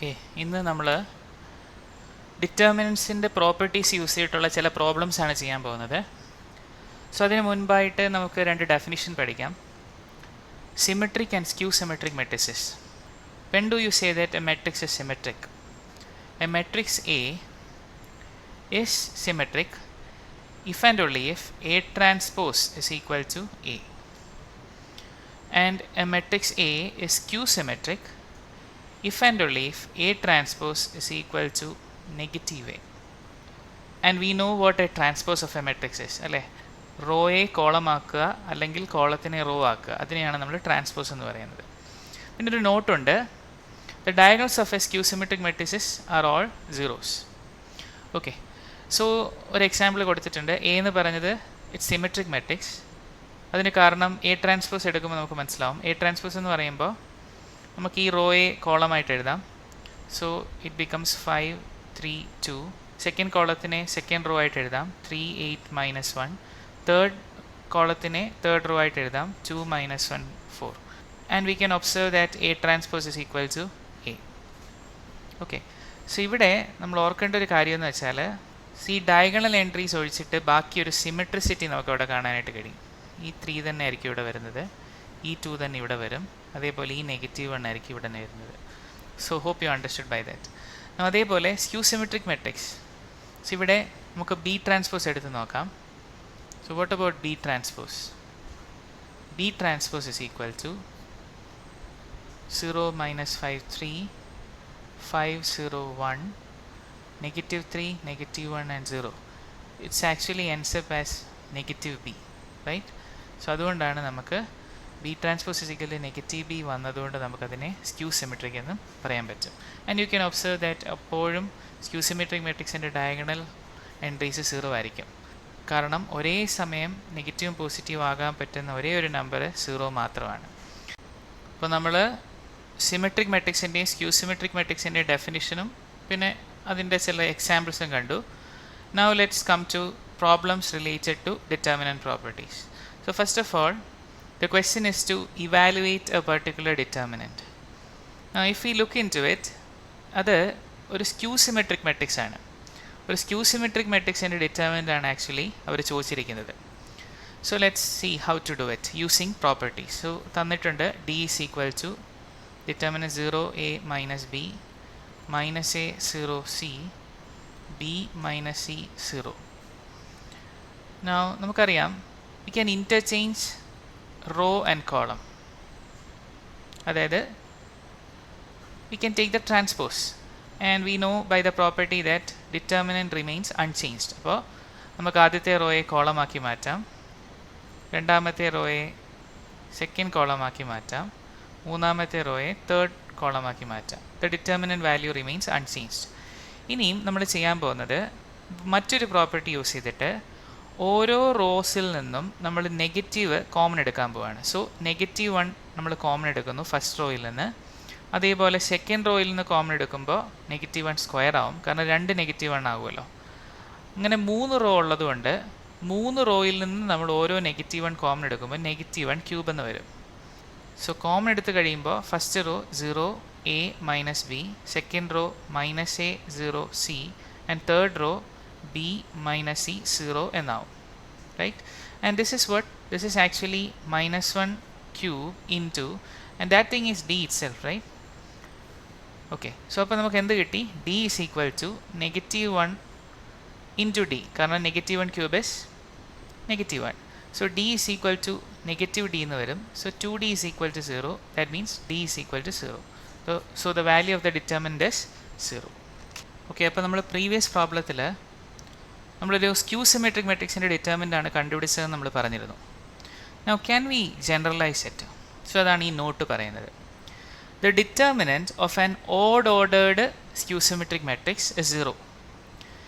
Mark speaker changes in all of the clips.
Speaker 1: Okay, ഇന്ന് നമ്മൾ ഡിറ്റർമിനൻസിൻ്റെ properties use ചെയ്തിട്ടുള്ള ചില പ്രോബ്ലംസ് ആണ് ചെയ്യാൻ പോകുന്നത്. സോ അതിന് മുൻപായിട്ട് നമുക്ക് രണ്ട് ഡെഫിനിഷൻ പഠിക്കാം. Symmetric and skew symmetric matrixes. When do you say that A matrix is symmetric? A matrix A is symmetric if and only if A transpose is equal to A, and a matrix A is skew symmetric if and only if A transpose is equal to negative A. And we know what a transpose of a matrix is, അല്ലേ? റോയെ column ആക്കുക അല്ലെങ്കിൽ കോളത്തിനെ raw ആക്കുക, അതിനെയാണ് നമ്മൾ transpose എന്ന് പറയുന്നത്. പിന്നെ ഒരു നോട്ടുണ്ട്, the diagonals of a skew symmetric matrices are all zeros. Okay, so ഒരു എക്സാമ്പിൾ കൊടുത്തിട്ടുണ്ട്. എ എന്ന് പറഞ്ഞത് ഇറ്റ്സ് സിമെട്രിക് മെട്രിക്സ്. അതിന് കാരണം എ ട്രാൻസ്പോസ് എടുക്കുമ്പോൾ നമുക്ക് മനസ്സിലാവും. എ ട്രാൻസ്പോസ് എന്ന് പറയുമ്പോൾ നമുക്ക് ഈ റോയെ കോളമായിട്ട് എഴുതാം. So it becomes 5 3 2. സെക്കൻഡ് കോളത്തിനെ സെക്കൻഡ് റോ ആയിട്ട് എഴുതാം, 3 8 -1. തേർഡ് കോളത്തിനെ തേർഡ് റോ ആയിട്ട് എഴുതാം, 2 -1 4. And we can observe that A transpose is equal to A. Okay, so ഇവിടെ നമ്മൾ ഓർക്കേണ്ട ഒരു കാര്യം എന്ന് വെച്ചാൽ, ഈ ഡയഗണൽ എൻട്രീസ് ഒഴിച്ചിട്ട് ബാക്കി ഒരു സിമെട്രിസിറ്റി നമുക്ക് ഇവിടെ കാണാനായിട്ട് കഴിയും. ഈ 3 തന്നെ ആയിരിക്കും ഇവിടെ വരുന്നത്, ഈ 2 തന്നെ ഇവിടെ വരും, അതേപോലെ ഈ -1 ആയിരിക്കും ഇവിടെ വരുന്നത്. So hope you understood by that. അതേപോലെ സ്ക്യൂ സിമെട്രിക് മെട്രിക്സ്. സോ ഇവിടെ നമുക്ക് ബി ട്രാൻസ്പോസ് എടുത്ത് നോക്കാം. So what about B transpose? B transpose is equal to 0 -5 3 5 0 1 -3 -1 and 0. It's actually ends up as -b, right? So അതുകൊണ്ടാണ് നമുക്ക് B transpose is equal -b വന്നതുകൊണ്ട് നമുക്കതിനെ skew symmetric എന്ന് പറയാൻ പറ്റും. And you can observe that അപ്പോഴും സ്ക്യൂ സിമെട്രിക് മെട്രിക്സിൻ്റെ ഡയഗണൽ എൻട്രീസ് 0 ആയിരിക്കും. കാരണം ഒരേ സമയം നെഗറ്റീവും പോസിറ്റീവും ആകാൻ പറ്റുന്ന ഒരേ ഒരു നമ്പർ 0 മാത്രമാണ്. അപ്പോൾ നമ്മൾ സിമെട്രിക് മെട്രിക്സിൻ്റെയും സ്ക്യൂ സിമെട്രിക് മെട്രിക്സിൻ്റെയും ഡെഫിനിഷനും പിന്നെ അതിൻ്റെ ചില എക്സാമ്പിൾസും കണ്ടു. Now let's come to problems related to determinant properties. So first of all, the question is to evaluate a particular determinant. Now if we look into it, അത് ഒരു skew symmetric matrix ആണ്. ഒരു skew symmetric മെട്രിക്സിൻ്റെ determinant ആണ് actually അവർ ചോദിച്ചിരിക്കുന്നത്. So let's see how to do it using properties. So തന്നിട്ടുണ്ട് D is equal to determinant 0a minus b minus a 0 c b minus c 0. Now നമുക്കറിയാം, we can interchange row and column. അതായത് we can take the transpose and we know by the property that determinant remains unchanged. അപ്പോൾ നമുക്ക് ആദ്യത്തെ റോയെ കോളമാക്കി മാറ്റാം, രണ്ടാമത്തെ റോയെ second കോളമാക്കി മാറ്റാം, മൂന്നാമത്തെ റോയെ third കോളമാക്കി മാറ്റാം. The determinant value remains unchanged. ഇനിയും നമ്മൾ ചെയ്യാൻ പോകുന്നത് മറ്റൊരു പ്രോപ്പർട്ടി യൂസ് ചെയ്തിട്ട് ഓരോ റോസിൽ നിന്നും നമ്മൾ നെഗറ്റീവ് കോമൺ എടുക്കാൻ പോവുകയാണ്. സോ -1 നമ്മൾ കോമൺ എടുക്കുന്നു ഫസ്റ്റ് റോയിൽ നിന്ന്. അതേപോലെ സെക്കൻഡ് റോയിൽ നിന്ന് കോമൺ എടുക്കുമ്പോൾ -1 സ്ക്വയർ ആവും, കാരണം 2 -1 ആകുമല്ലോ. അങ്ങനെ 3 റോ ഉള്ളതുകൊണ്ട് 3 റോയിൽ നിന്ന് നമ്മൾ ഓരോ -1 കോമൺ എടുക്കുമ്പോൾ -1 ക്യൂബ് എന്ന് വരും. സോ കോമൺ എടുത്ത് കഴിയുമ്പോൾ first row 0 a minus b, second row minus a 0 c, and third row b minus c 0 എന്നാവും, right? And this is actually -1 cube into, and that thing is d itself, right? Okay, so അപ്പോൾ നമുക്ക് എന്ത് കിട്ടി? d is equal to -1 into d, കാരണം -1 cube is -1. So d is equal to -d എന്ന് വരും. So 2d is equal to 0, that means d is equal to 0. So the value of the determinant is 0. Okay, അപ്പോൾ നമ്മൾ previous പ്രോബ്ലത്തിൽ നമ്മളൊരു skew symmetric മെട്രിക്സിൻ്റെ determinant ആണ് കണ്ടുപിടിച്ചതെന്ന് നമ്മൾ പറഞ്ഞിരുന്നു. Now can we generalize it? So അതാണ് ഈ നോട്ട് പറയുന്നത്. The determinant of an odd ordered skew symmetric matrix is 0.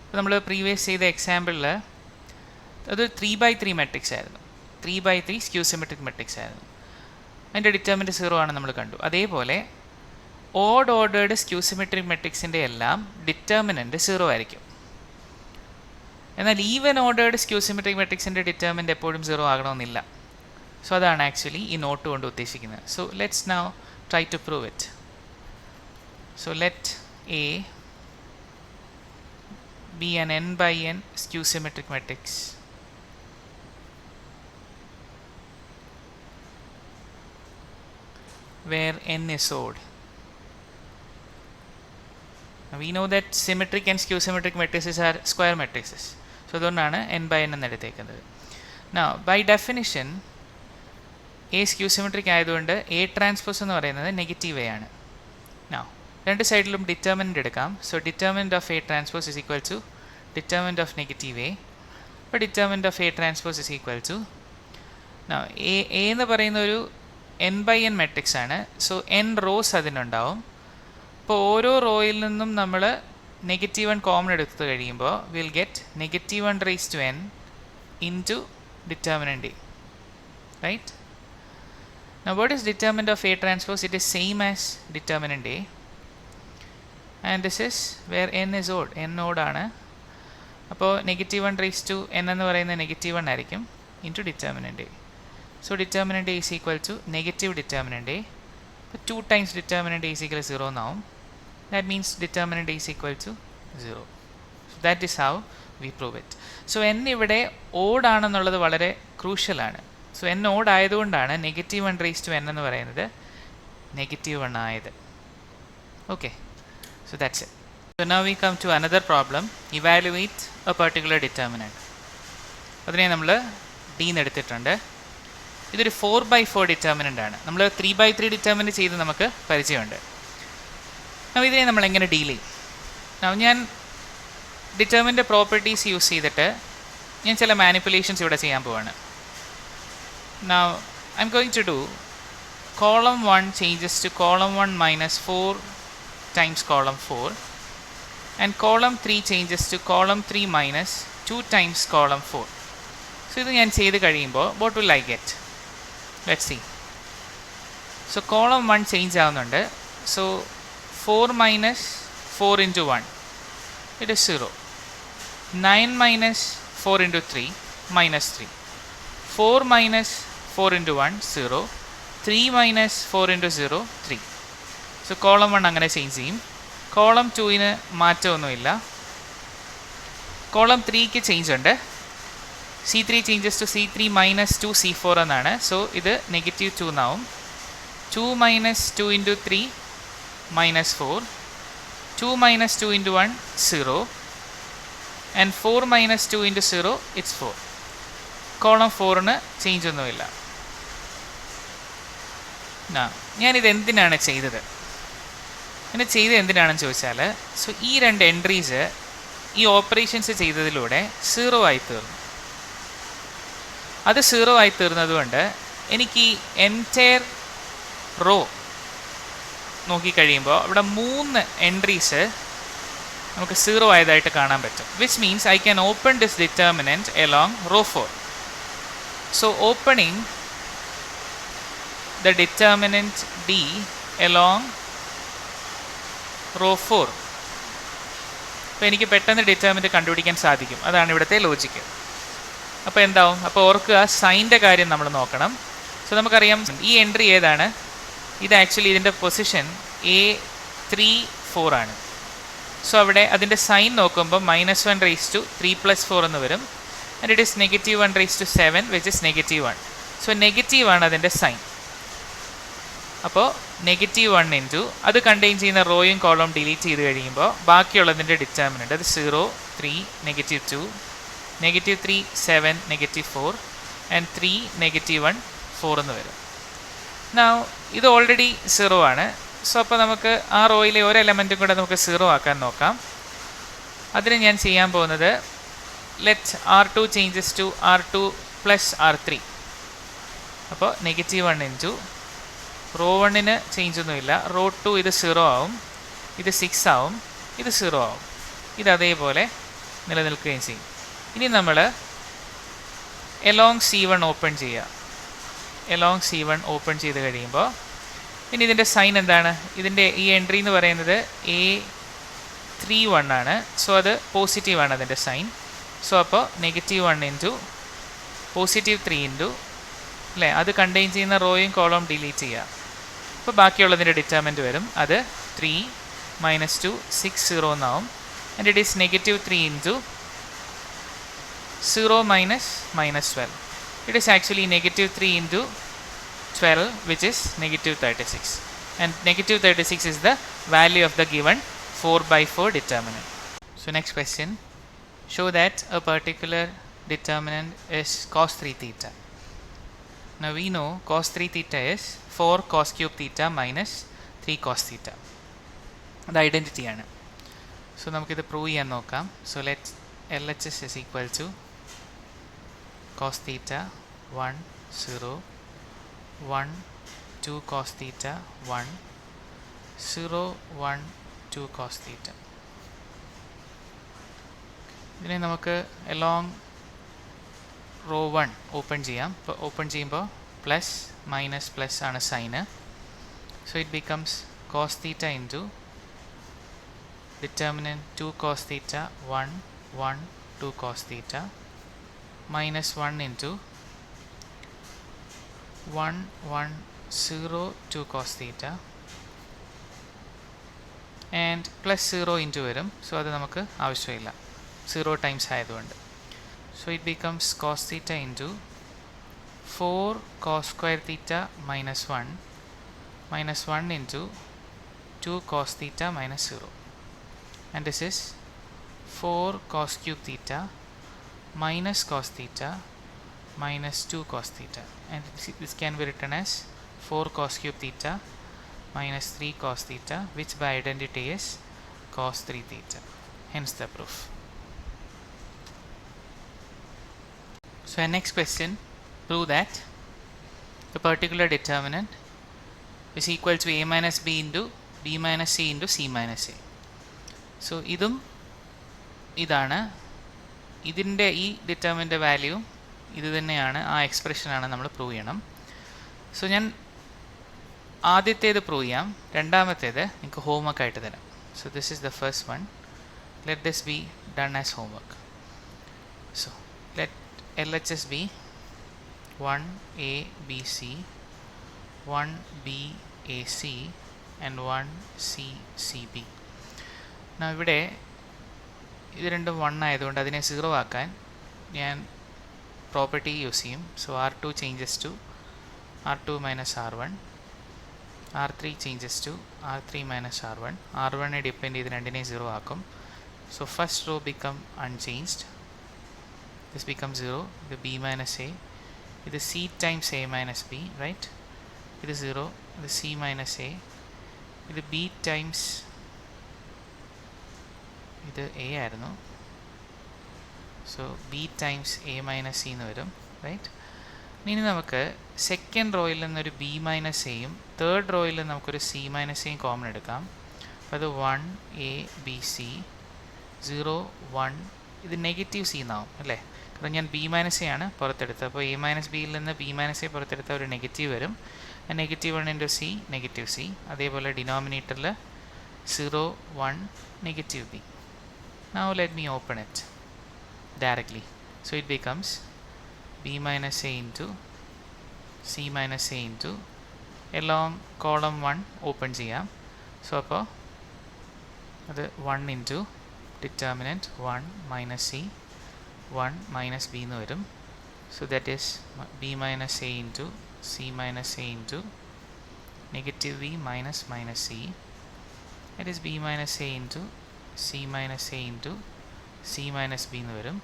Speaker 1: ഇപ്പോൾ നമ്മൾ പ്രീവിയസ് ചെയ്ത എക്സാമ്പിളിൽ അത് 3x3 മെട്രിക്സ് ആയിരുന്നു. 3x3 സ്ക്യൂ സിമെട്രിക് മെട്രിക്സ് ആയിരുന്നു. അതിൻ്റെ ഡിറ്റർമിനൻറ്റ് 0 ആണ് നമ്മൾ കണ്ടു. അതേപോലെ ഓഡ് ഓർഡേർഡ് സ്ക്യൂ സിമെട്രിക് മെട്രിക്സിൻ്റെ എല്ലാം ഡിറ്റർമിനൻറ്റ് 0 ആയിരിക്കും. എന്നാൽ ഈവൻ ഓർഡേർഡ് സ്ക്യൂ സിമെട്രിക് മെട്രിക്സിൻ്റെ ഡിറ്റർമിനൻറ്റ് എപ്പോഴും 0 ആകണമെന്നില്ല. സോ അതാണ് ആക്ച്വലി ഈ നോട്ട് കൊണ്ട് ഉദ്ദേശിക്കുന്നത്. So let's now try to prove it. So let A be an n by n skew symmetric matrix where n is odd. Now we know that symmetric and skew symmetric matrices are square matrices. So അതുകൊണ്ടാണ് n by n എന്ന് എടുത്തേക്കുന്നത്. Now by definition A skew symmetric ആയതുകൊണ്ട് A transpose എന്ന് പറയുന്നത് negative A ആണ്. Now രണ്ട് സൈഡിലും determinant എടുക്കാം. So determinant of A transpose is equal to determinant of negative A. അപ്പോൾ determinant of A transpose is equal to Now A എന്ന് പറയുന്ന ഒരു n by n മെട്രിക്സ് ആണ്. സോ n റോസ് അതിനുണ്ടാവും. അപ്പോൾ ഓരോ റോയിൽ നിന്നും നമ്മൾ -1 കോമൺ എടുത്ത് കഴിയുമ്പോൾ will get -1 raise to n into determinant A. Right? Now what is determinant of A transpose? It is same as determinant A, and this is where n is odd. n odd ആണ്. അപ്പോൾ -1 raise to n എന്ന് പറയുന്നത് -1 ആയിരിക്കും into determinant A. So determinant A is equal to negative determinant A. അപ്പോൾ 2 times determinant A is equal to 0 now. That means determinant A is equal to 0. So that is how we prove it. So n ഇവിടെ odd ആണെന്നുള്ളത് വളരെ crucial ആണ്. So n odd ആയതുകൊണ്ടാണ് -1 raise to n എന്ന് പറയുന്നത് -1 ആയത്. Okay, so that's it. So now we come to another problem. Evaluate a particular determinant. അതിനെ നമ്മൾ D എന്ന് എടുത്തിട്ടുണ്ട്. ഇതൊരു 4/4 ഡിറ്റർമിനൻ്റ് ആണ്. നമ്മൾ 3/3 ഡിറ്റർമിനൻ്റ് ചെയ്ത് നമുക്ക് പരിചയമുണ്ട്. അപ്പോൾ ഇതിനെ നമ്മൾ എങ്ങനെ ഡീൽ ചെയ്യും? ഞാൻ ഡിറ്റർമിൻ്റെ പ്രോപ്പർട്ടീസ് യൂസ് ചെയ്തിട്ട് ഞാൻ ചില മാനിപ്പുലേഷൻസ് ഇവിടെ ചെയ്യാൻ പോവാണ്. Now I'm going to do column 1 changes to column 1 minus 4 times column 4, and column 3 changes to column 3 minus 2 times column 4. So ഇത് ഞാൻ ചെയ്ത് കഴിയുമ്പോൾ what will I get? Let's see. So column 1 change ആവുന്നുണ്ട്. So 4 minus 4 into 1, it is 0. 9 minus 4 into 3, minus 3. 4 minus 4 into 1, 0. 3 minus 4 into 0, 3. So column 1 അങ്ങനെ change ചെയ്യും. column 2ന് മാറ്റമൊന്നുമില്ല. column 3ക്ക് change ഉണ്ട്. C3 changes to C3 minus 2 C4 എന്നാണ്. So ഇത് -2 എന്നാവും. 2 minus 2 into 3, minus 4. 2 minus 2 into 1, 0. And 4 minus 2 into 0, it's 4. column 4ന് change ഒന്നുമില്ല. ഞാനിത് എന്തിനാണ് ചെയ്തത്? ഇങ്ങനെ ചെയ്ത് എന്തിനാണെന്ന് ചോദിച്ചാൽ, സോ ഈ രണ്ട് എൻട്രീസ് ഈ ഓപ്പറേഷൻസ് ചെയ്തതിലൂടെ 0 ആയി തീർന്നു. അത് 0 ആയി തീർന്നതുകൊണ്ട് എനിക്ക് ഈ എൻറ്റയർ റോ നോക്കിക്കഴിയുമ്പോൾ അവിടെ 3 എൻട്രീസ് നമുക്ക് 0 ആയതായിട്ട് കാണാൻ പറ്റും. Which means I can open this determinant along row 4. So opening the determinant D along row 4, അപ്പോൾ എനിക്ക് പെട്ടെന്ന് ഡിറ്റർമിനൻറ്റ് കണ്ടുപിടിക്കാൻ സാധിക്കും. അതാണ് ഇവിടുത്തെ ലോജിക്ക്. അപ്പോൾ എന്താവും? അപ്പോൾ ഓർക്കുക, സൈൻ്റെ കാര്യം നമ്മൾ നോക്കണം. സോ നമുക്കറിയാം ഈ എൻട്രി ഏതാണ്? ഇത് ആക്ച്വലി ഇതിൻ്റെ പൊസിഷൻ A34 ആണ്. സോ അവിടെ അതിൻ്റെ സൈൻ നോക്കുമ്പോൾ -1 റേസ് ടു 3 + 4 എന്ന് വരും. and it is -1 raised to 7, which is -1. So negative ആണ് അതിൻ്റെ സൈൻ. അപ്പോൾ -1 ഇൻറ്റു അത് കണ്ടെയ്ൻ ചെയ്യുന്ന റോയും കോളം ഡിലീറ്റ് ചെയ്ത് കഴിയുമ്പോൾ ബാക്കിയുള്ളതിൻ്റെ ഡിറ്റർമിനൻ്റ് അത് 0, 3, -2, -3, 7, -4 and 3, -1, 4 എന്ന് വരും. Now ഇത് ഓൾറെഡി 0 ആണ്. സോ അപ്പോൾ നമുക്ക് ആ റോയിലെ ഒരു എലമെൻറ്റും കൂടെ നമുക്ക് 0 ആക്കാൻ നോക്കാം. അതിന് ഞാൻ ചെയ്യാൻ പോകുന്നത്, let R2 changes to R2 plus R3. അപ്പോൾ -1 ഇൻറ്റു റോ 1ന് ചേഞ്ച് ഒന്നുമില്ല. റോ 2 ഇത് 0 ആവും, ഇത് 6 ആവും, ഇത് 0 ആവും. ഇത് അതേപോലെ നിലനിൽക്കുകയും ചെയ്യും. ഇനി നമ്മൾ എലോങ് C1 ഓപ്പൺ ചെയ്യുക. എലോങ് C1 ഓപ്പൺ ചെയ്ത് കഴിയുമ്പോൾ ഇനി ഇതിൻ്റെ സൈൻ എന്താണ്? ഇതിൻ്റെ ഈ എൻട്രി എന്ന് പറയുന്നത് A31 ആണ്. സോ അത് പോസിറ്റീവാണ് അതിൻ്റെ സൈൻ. സോ അപ്പോൾ -1 ഇൻറ്റു +3 ഇൻറ്റു അല്ലേ, അത് കണ്ടെയ്ൻ ചെയ്യുന്ന റോയും കോളം ഡിലീറ്റ് ചെയ്യുക. അപ്പോൾ ബാക്കിയുള്ളതിൻ്റെ ഡിറ്റർമിനൻ്റ് വരും. അത് 3, minus 2, 6, 0 now, and it is negative 3 into 0 minus minus 12. It is actually negative 3 into 12, which is negative 36. And negative 36 is the value of the given 4 by 4 determinant. So next question, show that a particular determinant is cos 3 theta. Now we know cos 3 theta is 4 cos cube theta minus 3 cos theta. The identity ആണ്. So നമുക്കിത് prove ചെയ്യാൻ നോക്കാം. So let LHS is equal to cos theta 1 0 1 2 cos theta 1 0 1 2 cos theta. ഇതിനെ നമുക്ക് along row 1 open ചെയ്യാം. അപ്പോൾ open ചെയ്യുമ്പോൾ plus minus plus ആണ് sign. So it becomes cos theta into determinant 2 cos theta 1 1 2 cos theta minus 1 into 1 1 0 2 cos theta and plus 0 into വരും. So അത് നമുക്ക് ആവശ്യമില്ല, 0 ടൈംസ് ആയതുകൊണ്ട്. So it becomes cos theta into 4 cos square theta minus 1 minus 1 into 2 cos theta minus 0, and this is 4 cos cube theta minus cos theta minus 2 cos theta, and this can be written as 4 cos cube theta minus 3 cos theta, which by identity is cos 3 theta, hence the proof. So next question, prove that the particular determinant is equal to a minus b into b minus c into c minus a. So ഇതാണ് ഇതിൻ്റെ ഈ ഡിറ്റർമിൻ്റെ value ഇത് തന്നെയാണ്, ആ എക്സ്പ്രഷനാണ് നമ്മൾ prove ചെയ്യണം. So ഞാൻ ആദ്യത്തേത് പ്രൂവ് ചെയ്യാം, രണ്ടാമത്തേത് നിങ്ങൾക്ക് ഹോംവർക്ക് ആയിട്ട് തരാം. So this is the first one. Let this be done as homework. So let LHS be 1 A B C 1 B A C and 1 C C B. Now ഇവിടെ ഇത് രണ്ടും 1 ആയതുകൊണ്ട് അതിനെ 0 ആക്കാൻ ഞാൻ പ്രോപ്പർട്ടി യൂസ് ചെയ്യും. So R2 changes to R2 minus R1, R3 changes to R3 minus R1. R1നെ depend ചെയ്ത് രണ്ടിനെ 0 ആക്കും. So first row become unchanged. This becomes 0, the b minus a, it is c times a minus b, right? It is 0, the c minus a, it is b times ഇത് a ആയിരുന്നു. So b times a minus c എന്ന് വരും, right? ഇനി നമുക്ക് second റോയിൽ നിന്നൊരു b minus എയും third റോയിൽ നിന്ന് നമുക്കൊരു c മൈനസ് എയും കോമൺ എടുക്കാം. അപ്പോൾ അത് 1 a b c 0 1, ഇത് നെഗറ്റീവ് സി എന്നാവും അല്ലേ, കാരണം ഞാൻ ബി മൈനസ് എ ആണ് പുറത്തെടുത്തത്. അപ്പോൾ എ മൈനസ് ബിയിൽ നിന്ന് ബി മൈനസ് എ പുറത്തെടുത്ത ഒരു നെഗറ്റീവ് വരും. Negative 1 into C negative C. അതേപോലെ ഡിനോമിനേറ്ററിൽ 0 1 negative B. Now let me open it directly. So it becomes B minus A into C minus A into along column 1 open ചെയ്യാം. So അപ്പോൾ അത് 1 into determinant 1 minus c 1 minus b എന്ന് വരും. So that is b minus a into c minus a into negative b minus minus c. It is b minus a into c minus a into c minus b എന്ന് വരും.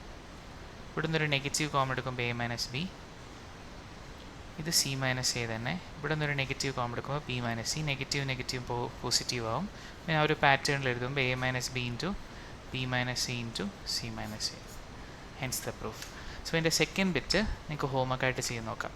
Speaker 1: ഇവിടെ നിന്നൊരു negative common എടുക്കുമ്പോൾ a minus b, ഇത് c minus a തന്നെ. ഇവിടെ നിന്നൊരു negative common എടുക്കുമ്പോൾ b minus c, negative negative positive ആവും. പിന്നെ ആ ഒരു പാറ്റേണിൽ എഴുതുമ്പോൾ a minus b into b minus c into c minus a, hence the proof. So in the second bit നിങ്ങൾക്ക് ഹോംവർക്ക് ആയിട്ട് ചെയ്ത് നോക്കാം.